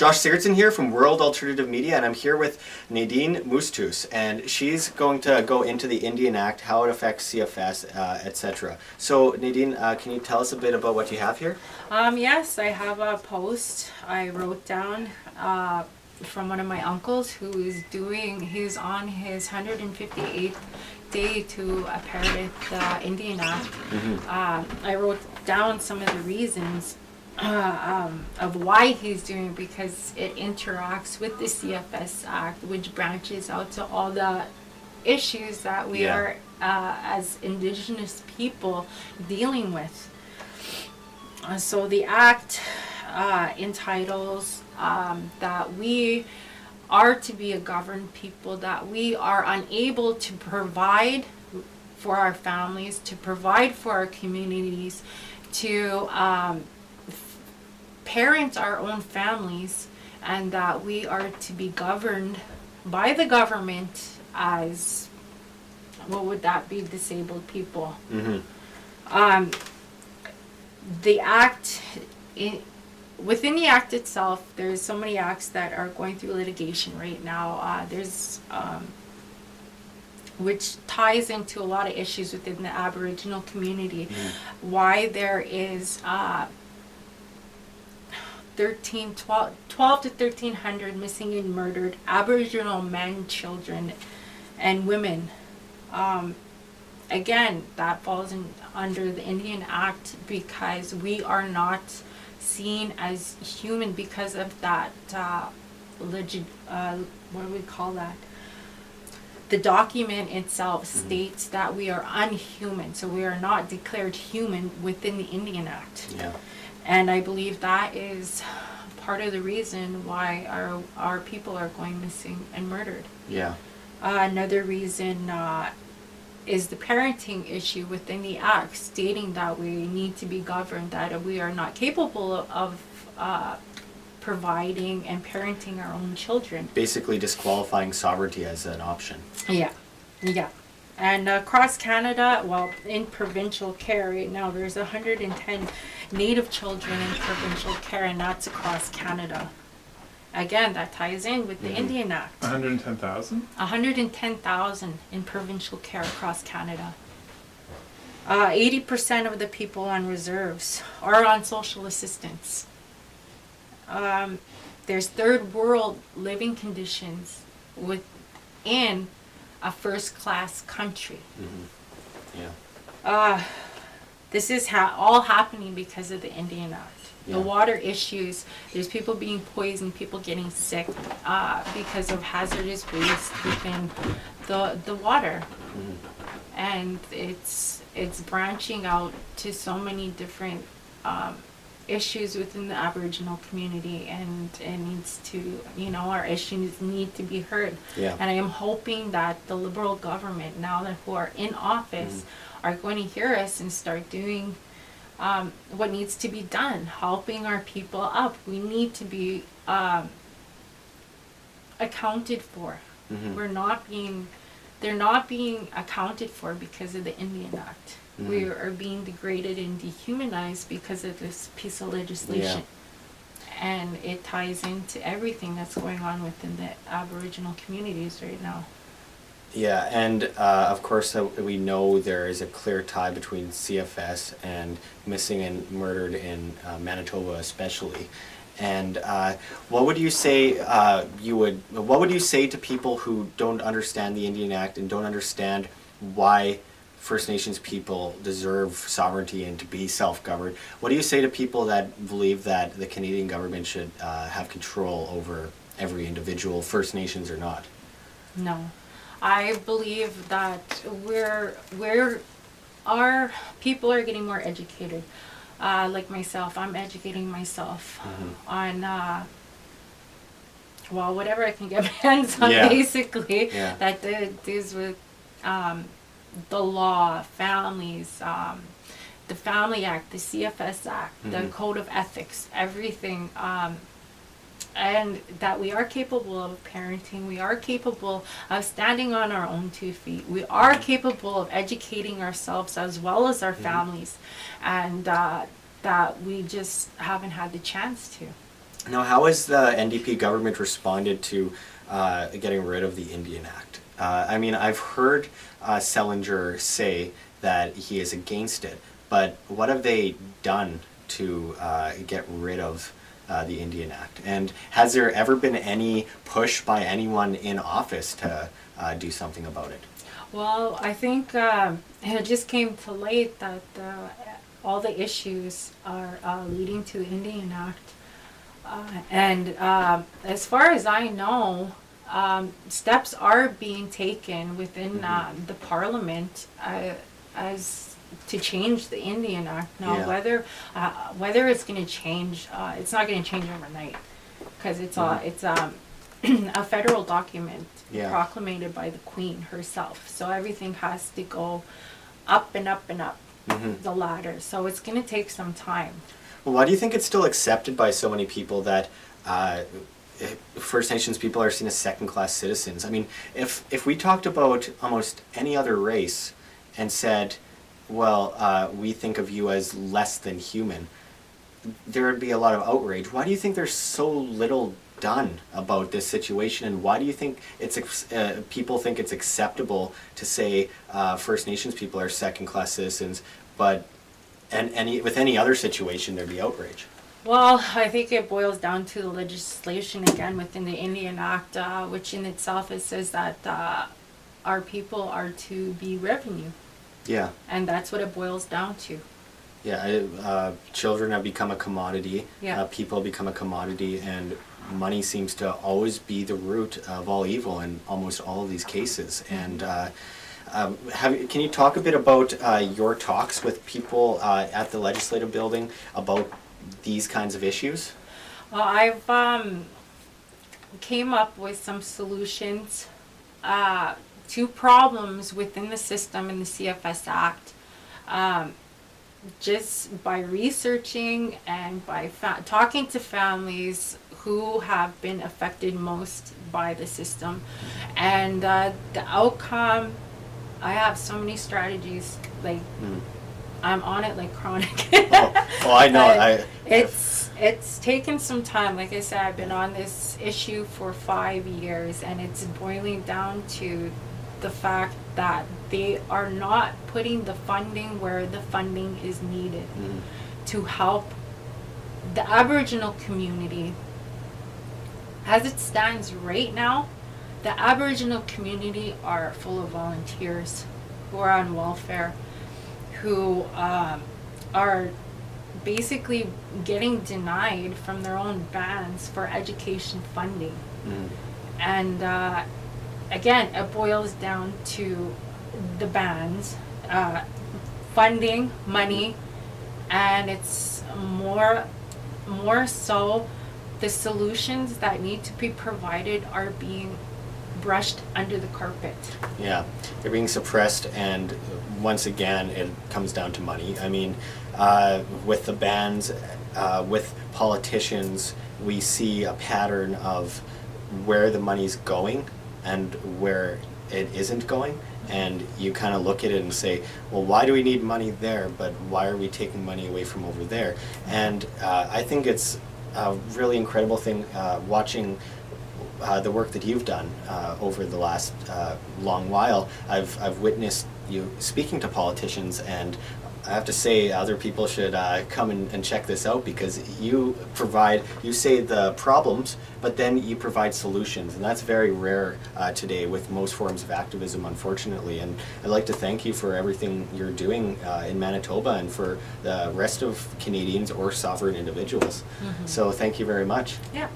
Josh Sigurdson here from World Alternative Media, and I'm here with Nadine Moostoos, and she's going to go into the Indian Act, how it affects CFS, etc. So Nadine, can you tell us a bit about what you have here? Yes, I have a post I wrote down from one of my uncles he's on his 158th day to apprehend the Indian Act. I wrote down some of the reasons of why he's doing it, because it interacts with the CFS Act, which branches out to all the issues that we are as Indigenous people dealing with. So the Act entitles that we are to be a governed people, that we are unable to provide for our families, to provide for our communities, to parent our own families, and that we are to be governed by the government as, what would that be, disabled people. The Act, within the Act itself, there's so many acts that are going through litigation right now. Which ties into a lot of issues within the Aboriginal community. Why there is 12 to 1,300 missing and murdered Aboriginal men, children, and women. Again, that falls under the Indian Act, because we are not seen as human because of that what do we call that? The document itself states that we are unhuman, so we are not declared human within the Indian Act. And I believe that is part of the reason why our people are going missing and murdered. Another reason is the parenting issue within the Act, stating that we need to be governed, that we are not capable of providing and parenting our own children. Basically disqualifying sovereignty as an option. And across Canada, well, in provincial care right now, there's 110 Native children in provincial care, and that's across Canada. Again, that ties in with the Indian Act. 110,000? 110,000 in provincial care across Canada. 80% of the people on reserves are on social assistance. There's third world living conditions within a first-class country. This is all happening because of the Indian Act. The water issues, there's people being poisoned, people getting sick because of hazardous waste within the water. And it's branching out to so many different issues within the Aboriginal community, and it needs to, our issues need to be heard. And I am hoping that the Liberal government, now that who are in office, are going to hear us and start doing what needs to be done, helping our people up. We need to be accounted for. They're not being accounted for because of the Indian Act. We are being degraded and dehumanized because of this piece of legislation. And it ties into everything that's going on within the Aboriginal communities right now. And of course we know there is a clear tie between CFS and missing and murdered in Manitoba especially. And what would you say what would you say to people who don't understand the Indian Act and don't understand why First Nations people deserve sovereignty and to be self-governed? What do you say to people that believe that the Canadian government should have control over every individual, First Nations or not? No. I believe that our people are getting more educated. Like myself, I'm educating myself on whatever I can get my hands on, basically. That deals with the law, families, the Family Act, the CFS Act, the Code of Ethics, everything. And that we are capable of parenting, we are capable of standing on our own 2 feet, we are capable of educating ourselves as well as our families, and that we just haven't had the chance to. Now, how has the NDP government responded to getting rid of the Indian Act? I mean, I've heard Selinger say that he is against it, but what have they done to get rid of the Indian Act? And has there ever been any push by anyone in office to do something about it? Well, I think it just came to light that all the issues are leading to the Indian Act. And as far as I know, steps are being taken within the Parliament as to change the Indian Act. Now, whether it's going to change, it's not going to change overnight, because it's a federal document proclaimed by the Queen herself. So everything has to go up and up and up the ladder. So it's going to take some time. Well, why do you think it's still accepted by so many people that First Nations people are seen as second-class citizens? I mean, if we talked about almost any other race and said, well, we think of you as less than human, there would be a lot of outrage. Why do you think there's so little done about this situation, and why do you think it's people think it's acceptable to say First Nations people are second-class citizens, but with any other situation there'd be outrage? Well, I think it boils down to the legislation again within the Indian Act, which in itself it says that our people are to be revenue. Yeah. And that's what it boils down to. Yeah, children have become a commodity. Yeah. People become a commodity, and money seems to always be the root of all evil in almost all of these cases. And can you talk a bit about your talks with people at the legislative building about these kinds of issues? Well, I've came up with some solutions to problems within the system in the CFS Act. Just by researching and by talking to families who have been affected most by the system. And the outcome, I have so many strategies, like I'm on it like chronic. Oh, I know. It's taken some time. Like I said, I've been on this issue for 5 years, and it's boiling down to the fact that they are not putting the funding where the funding is needed to help the Aboriginal community. As it stands right now, the Aboriginal community are full of volunteers who are on welfare, who are basically getting denied from their own bands for education funding. And again, it boils down to the bands, funding, money, and it's more so the solutions that need to be provided are being brushed under the carpet. Yeah, they're being suppressed, and once again, it comes down to money. I mean, with the bans, with politicians, we see a pattern of where the money's going and where it isn't going, and you kind of look at it and say, well, why do we need money there, but why are we taking money away from over there? And I think it's a really incredible thing watching the work that you've done over the last long while. I've witnessed you speaking to politicians, and I have to say other people should come and check this out, because you say the problems, but then you provide solutions, and that's very rare today with most forms of activism, unfortunately. And I'd like to thank you for everything you're doing in Manitoba and for the rest of Canadians or sovereign individuals. So thank you very much. Yeah.